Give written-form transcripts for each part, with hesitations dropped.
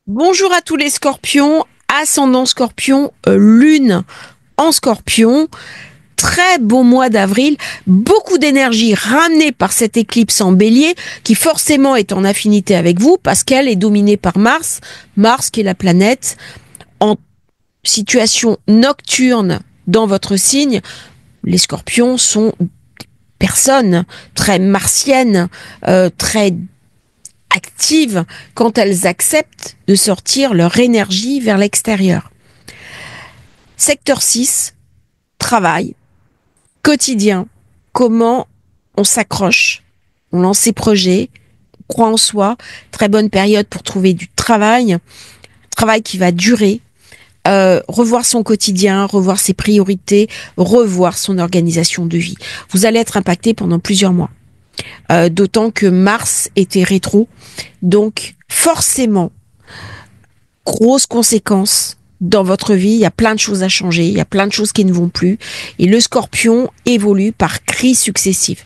Bonjour à tous les scorpions, ascendant scorpion, lune en scorpion, très beau mois d'avril, beaucoup d'énergie ramenée par cette éclipse en bélier qui forcément est en affinité avec vous parce qu'elle est dominée par Mars, Mars qui est la planète en situation nocturne dans votre signe. Les scorpions sont personnes très martiennes, très actives quand elles acceptent de sortir leur énergie vers l'extérieur. Secteur 6, travail, quotidien, comment on s'accroche, on lance ses projets, on croit en soi, très bonne période pour trouver du travail, travail qui va durer, revoir son quotidien, revoir ses priorités, revoir son organisation de vie. Vous allez être impacté pendant plusieurs mois. D'autant que Mars était rétro, donc forcément, grosse conséquence dans votre vie, il y a plein de choses à changer, il y a plein de choses qui ne vont plus, et le scorpion évolue par crises successives.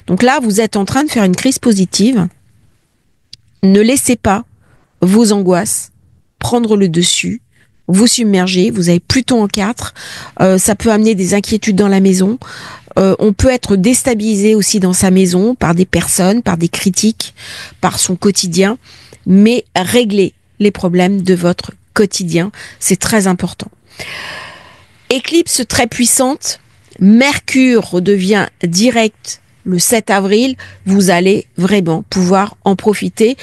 Donc là, vous êtes en train de faire une crise positive, ne laissez pas vos angoisses prendre le dessus, vous submerger, vous avez Pluton en 4, ça peut amener des inquiétudes dans la maison, on peut être déstabilisé aussi dans sa maison par des personnes, par des critiques, par son quotidien, mais réglez les problèmes de votre quotidien, c'est très important. Éclipse très puissante, Mercure redevient direct le 7 avril, vous allez vraiment pouvoir en profiter.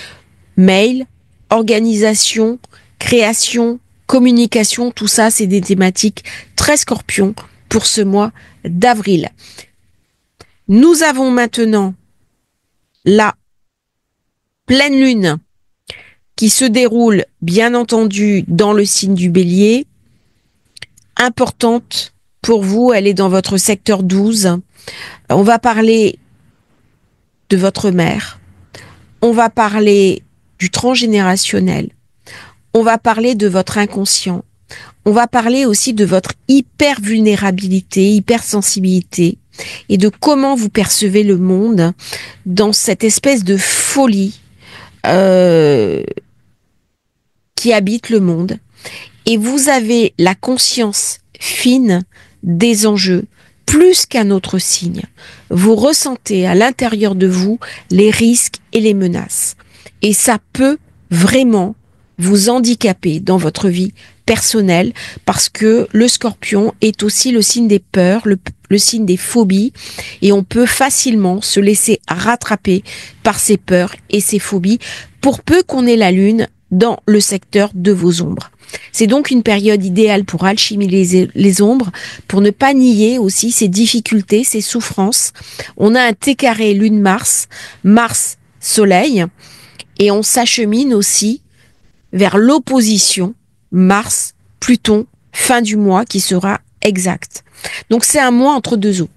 Mail, organisation, création, communication, tout ça, c'est des thématiques très scorpions pour ce mois d'avril. Nous avons maintenant la pleine lune qui se déroule, bien entendu, dans le signe du Bélier. Importante pour vous, elle est dans votre secteur 12. On va parler de votre mère. On va parler du transgénérationnel. On va parler de votre inconscient. On va parler aussi de votre hyper-vulnérabilité, hypersensibilité et de comment vous percevez le monde dans cette espèce de folie qui habite le monde. Et vous avez la conscience fine des enjeux plus qu'un autre signe. Vous ressentez à l'intérieur de vous les risques et les menaces. Et ça peut vraiment vous handicaper dans votre vie personnelle parce que le scorpion est aussi le signe des peurs, le signe des phobies et on peut facilement se laisser rattraper par ces peurs et ces phobies pour peu qu'on ait la lune dans le secteur de vos ombres. C'est donc une période idéale pour alchimiser les ombres, pour ne pas nier aussi ces difficultés, ces souffrances. On a un T carré Lune-Mars, Mars-Soleil, et on s'achemine aussi vers l'opposition Mars-Pluton, fin du mois, qui sera exact. Donc c'est un mois entre deux eaux.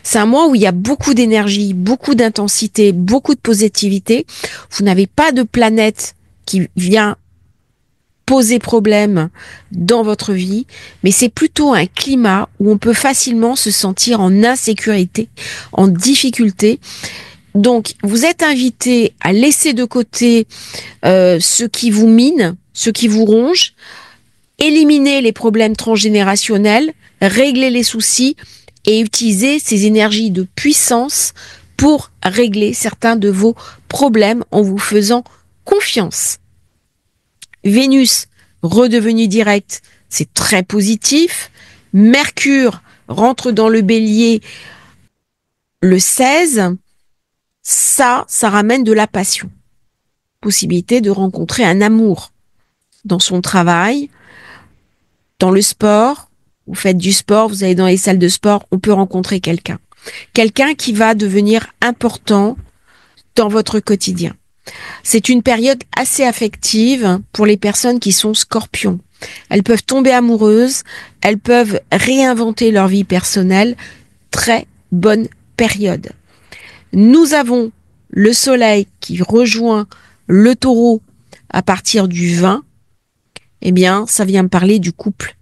C'est un mois où il y a beaucoup d'énergie, beaucoup d'intensité, beaucoup de positivité. Vous n'avez pas de planète qui vient poser problème dans votre vie, mais c'est plutôt un climat où on peut facilement se sentir en insécurité, en difficulté. Donc, vous êtes invité à laisser de côté ce qui vous mine, ce qui vous ronge, éliminer les problèmes transgénérationnels, régler les soucis et utiliser ces énergies de puissance pour régler certains de vos problèmes en vous faisant confiance. Vénus redevenu direct, c'est très positif. Mercure rentre dans le Bélier le 16. Ça ramène de la passion. Possibilité de rencontrer un amour dans son travail, dans le sport. Vous faites du sport, vous allez dans les salles de sport, on peut rencontrer quelqu'un. Quelqu'un qui va devenir important dans votre quotidien. C'est une période assez affective pour les personnes qui sont scorpions. Elles peuvent tomber amoureuses, elles peuvent réinventer leur vie personnelle. Très bonne période. Nous avons le soleil qui rejoint le taureau à partir du 20. Eh bien, ça vient me parler du couple.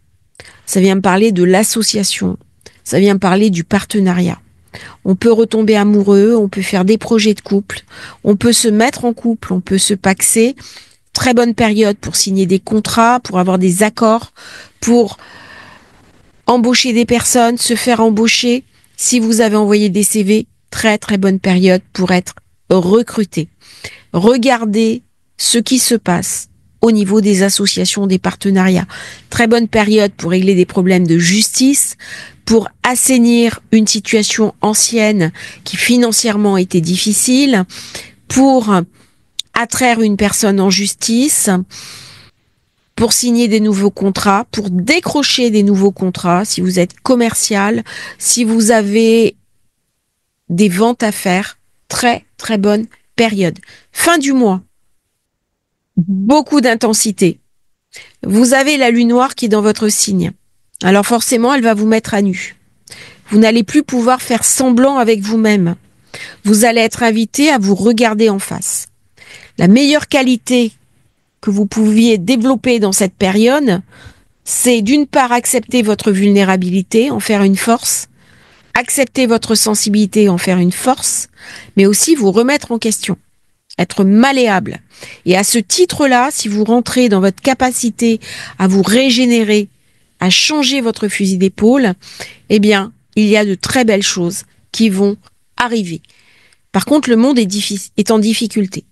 Ça vient me parler de l'association. Ça vient me parler du partenariat. On peut retomber amoureux, on peut faire des projets de couple, on peut se mettre en couple, on peut se paxer. très bonne période pour signer des contrats, pour avoir des accords, pour embaucher des personnes, se faire embaucher. Si vous avez envoyé des CV, très très bonne période pour être recruté. Regardez ce qui se passe au niveau des associations, des partenariats. Très bonne période pour régler des problèmes de justice, pour assainir une situation ancienne qui financièrement était difficile, pour attraire une personne en justice, pour signer des nouveaux contrats, pour décrocher des nouveaux contrats, si vous êtes commercial, si vous avez des ventes à faire. Très, très bonne période. Fin du mois, beaucoup d'intensité. Vous avez la lune noire qui est dans votre signe. Alors forcément, elle va vous mettre à nu. Vous n'allez plus pouvoir faire semblant avec vous-même. Vous allez être invité à vous regarder en face. La meilleure qualité que vous pouviez développer dans cette période, c'est d'une part accepter votre vulnérabilité, en faire une force, accepter votre sensibilité, en faire une force, mais aussi vous remettre en question, être malléable. Et à ce titre-là, si vous rentrez dans votre capacité à vous régénérer, à changer votre fusil d'épaule, eh bien, il y a de très belles choses qui vont arriver. Par contre, le monde est en difficulté.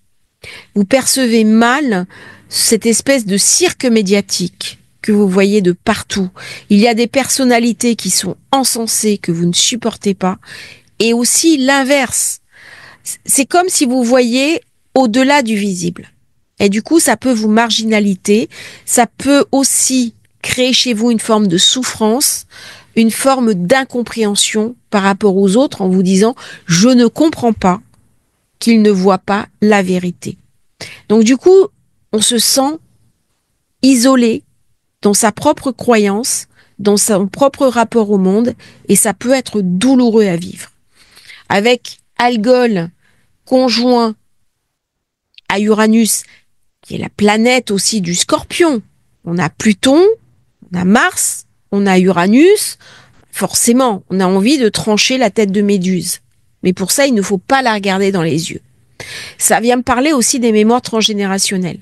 Vous percevez mal cette espèce de cirque médiatique que vous voyez de partout. Il y a des personnalités qui sont encensées que vous ne supportez pas, et aussi l'inverse. C'est comme si vous voyez au-delà du visible. Et du coup, ça peut vous marginaliser, ça peut aussi créer chez vous une forme de souffrance, une forme d'incompréhension par rapport aux autres en vous disant « je ne comprends pas qu'ils ne voient pas la vérité ». Donc du coup, on se sent isolé dans sa propre croyance, dans son propre rapport au monde, et ça peut être douloureux à vivre. Avec Algol conjoint à Uranus, qui est la planète aussi du Scorpion, on a Pluton, on a Mars, on a Uranus, forcément, on a envie de trancher la tête de Méduse. Mais pour ça, il ne faut pas la regarder dans les yeux. Ça vient me parler aussi des mémoires transgénérationnelles.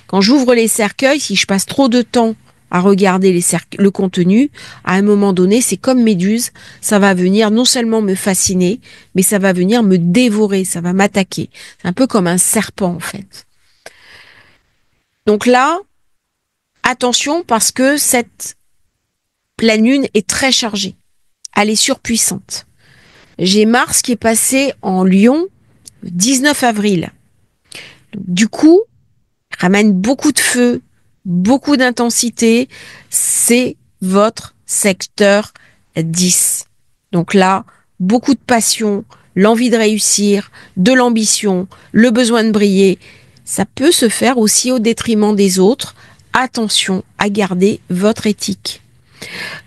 Quand j'ouvre les cercueils, si je passe trop de temps à regarder le contenu, à un moment donné, c'est comme Méduse, ça va venir non seulement me fasciner, mais ça va venir me dévorer, ça va m'attaquer. C'est un peu comme un serpent, en fait. Donc là, attention, parce que cette pleine lune est très chargée. Elle est surpuissante. J'ai Mars qui est passé en Lion le 19 avril. Du coup, ramène beaucoup de feu, beaucoup d'intensité. C'est votre secteur 10. Donc là, beaucoup de passion, l'envie de réussir, de l'ambition, le besoin de briller. Ça peut se faire aussi au détriment des autres. Attention à garder votre éthique.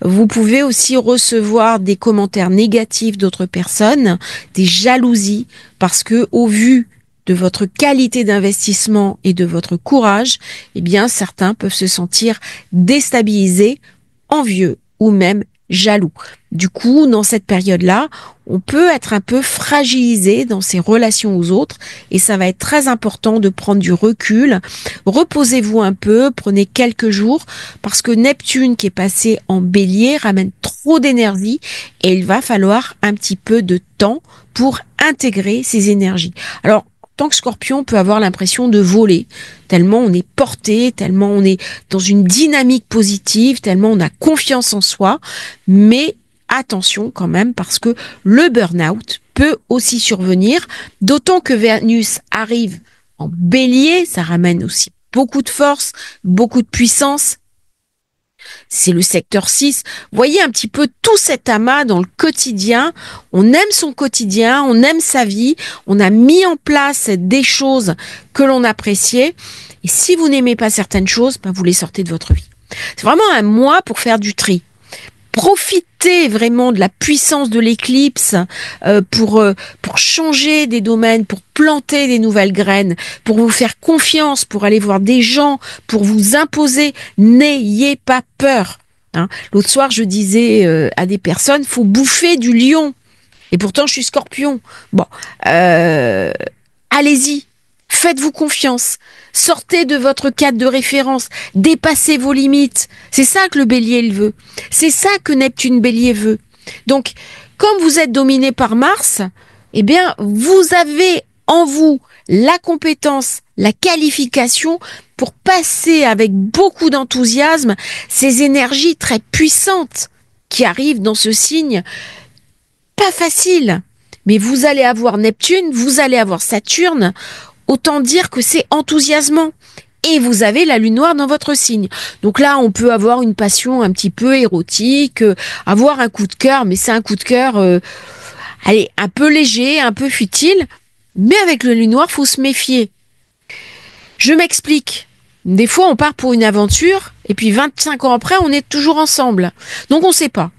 Vous pouvez aussi recevoir des commentaires négatifs d'autres personnes, des jalousies, parce que au vu de votre qualité d'investissement et de votre courage, eh bien, certains peuvent se sentir déstabilisés, envieux ou même jaloux. Du coup, dans cette période-là, on peut être un peu fragilisé dans ses relations aux autres et ça va être très important de prendre du recul. Reposez-vous un peu, prenez quelques jours parce que Neptune qui est passé en Bélier ramène trop d'énergie et il va falloir un petit peu de temps pour intégrer ces énergies. Alors, tant que Scorpion peut avoir l'impression de voler, tellement on est porté, tellement on est dans une dynamique positive, tellement on a confiance en soi, mais attention quand même parce que le burn-out peut aussi survenir, d'autant que Vénus arrive en Bélier, ça ramène aussi beaucoup de force, beaucoup de puissance. C'est le secteur 6. Voyez un petit peu tout cet amas dans le quotidien. On aime son quotidien, on aime sa vie, on a mis en place des choses que l'on appréciait. Et si vous n'aimez pas certaines choses, ben vous les sortez de votre vie. C'est vraiment un mois pour faire du tri. Profitez vraiment de la puissance de l'éclipse pour changer des domaines, pour planter des nouvelles graines, pour vous faire confiance, pour aller voir des gens, pour vous imposer. N'ayez pas peur. Hein. L'autre soir, je disais à des personnes, faut bouffer du lion. Et pourtant, je suis Scorpion. Bon, allez-y. Faites-vous confiance. Sortez de votre cadre de référence. Dépassez vos limites. C'est ça que le bélier il veut. C'est ça que Neptune bélier veut. Donc, comme vous êtes dominé par Mars, eh bien, vous avez en vous la compétence, la qualification pour passer avec beaucoup d'enthousiasme ces énergies très puissantes qui arrivent dans ce signe. Pas facile. Mais vous allez avoir Neptune, vous allez avoir Saturne. Autant dire que c'est enthousiasmant. Et vous avez la lune noire dans votre signe. Donc là, on peut avoir une passion un petit peu érotique, avoir un coup de cœur, mais c'est un coup de cœur, allez, un peu léger, un peu futile. Mais avec la lune noire, faut se méfier. Je m'explique. Des fois, on part pour une aventure, et puis 25 ans après, on est toujours ensemble. Donc on sait pas.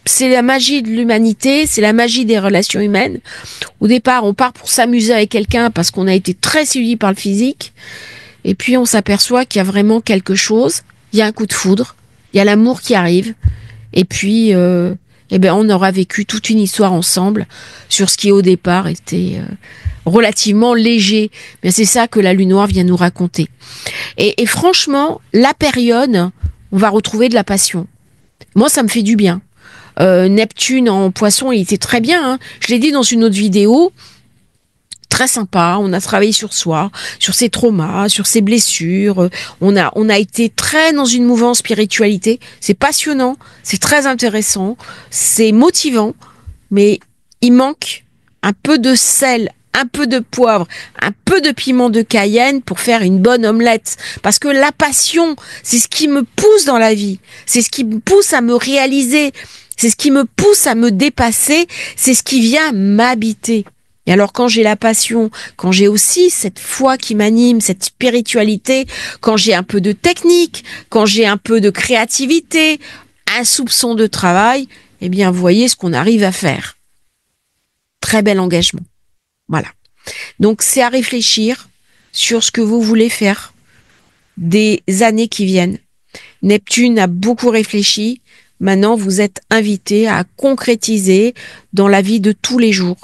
C'est la magie de l'humanité, c'est la magie des relations humaines. Au départ, on part pour s'amuser avec quelqu'un parce qu'on a été très séduit par le physique. Et puis, on s'aperçoit qu'il y a vraiment quelque chose. Il y a un coup de foudre. Il y a l'amour qui arrive. Et puis, on aura vécu toute une histoire ensemble sur ce qui, au départ, était relativement léger. Mais c'est ça que la lune noire vient nous raconter. Et franchement, la période, on va retrouver de la passion. Moi, ça me fait du bien. Neptune en poisson, il était très bien. Hein. Je l'ai dit dans une autre vidéo. Très sympa. On a travaillé sur soi, sur ses traumas, sur ses blessures. On a été très dans une mouvance spiritualité. C'est passionnant. C'est très intéressant. C'est motivant. Mais il manque un peu de sel, un peu de poivre, un peu de piment de Cayenne pour faire une bonne omelette. Parce que la passion, c'est ce qui me pousse dans la vie. C'est ce qui me pousse à me réaliser. C'est ce qui me pousse à me dépasser, c'est ce qui vient m'habiter. Et alors quand j'ai la passion, quand j'ai aussi cette foi qui m'anime, cette spiritualité, quand j'ai un peu de technique, quand j'ai un peu de créativité, un soupçon de travail, eh bien vous voyez ce qu'on arrive à faire. Très bel engagement. Voilà. Donc c'est à réfléchir sur ce que vous voulez faire des années qui viennent. Neptune a beaucoup réfléchi. Maintenant, vous êtes invité à concrétiser dans la vie de tous les jours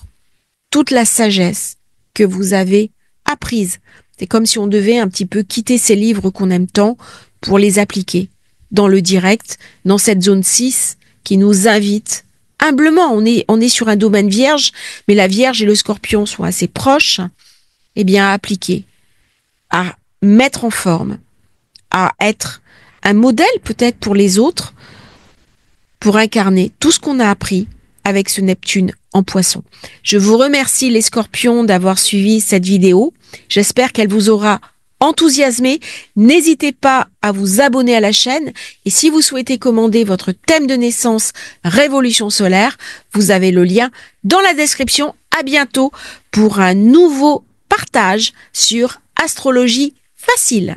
toute la sagesse que vous avez apprise. C'est comme si on devait un petit peu quitter ces livres qu'on aime tant pour les appliquer dans le direct, dans cette zone 6 qui nous invite humblement. On est sur un domaine vierge, mais la Vierge et le Scorpion sont assez proches. Eh bien, à appliquer, à mettre en forme, à être un modèle peut-être pour les autres, pour incarner tout ce qu'on a appris avec ce Neptune en Poisson. Je vous remercie les Scorpions d'avoir suivi cette vidéo. J'espère qu'elle vous aura enthousiasmé. N'hésitez pas à vous abonner à la chaîne et si vous souhaitez commander votre thème de naissance Révolution solaire, vous avez le lien dans la description. À bientôt pour un nouveau partage sur Astrologie facile.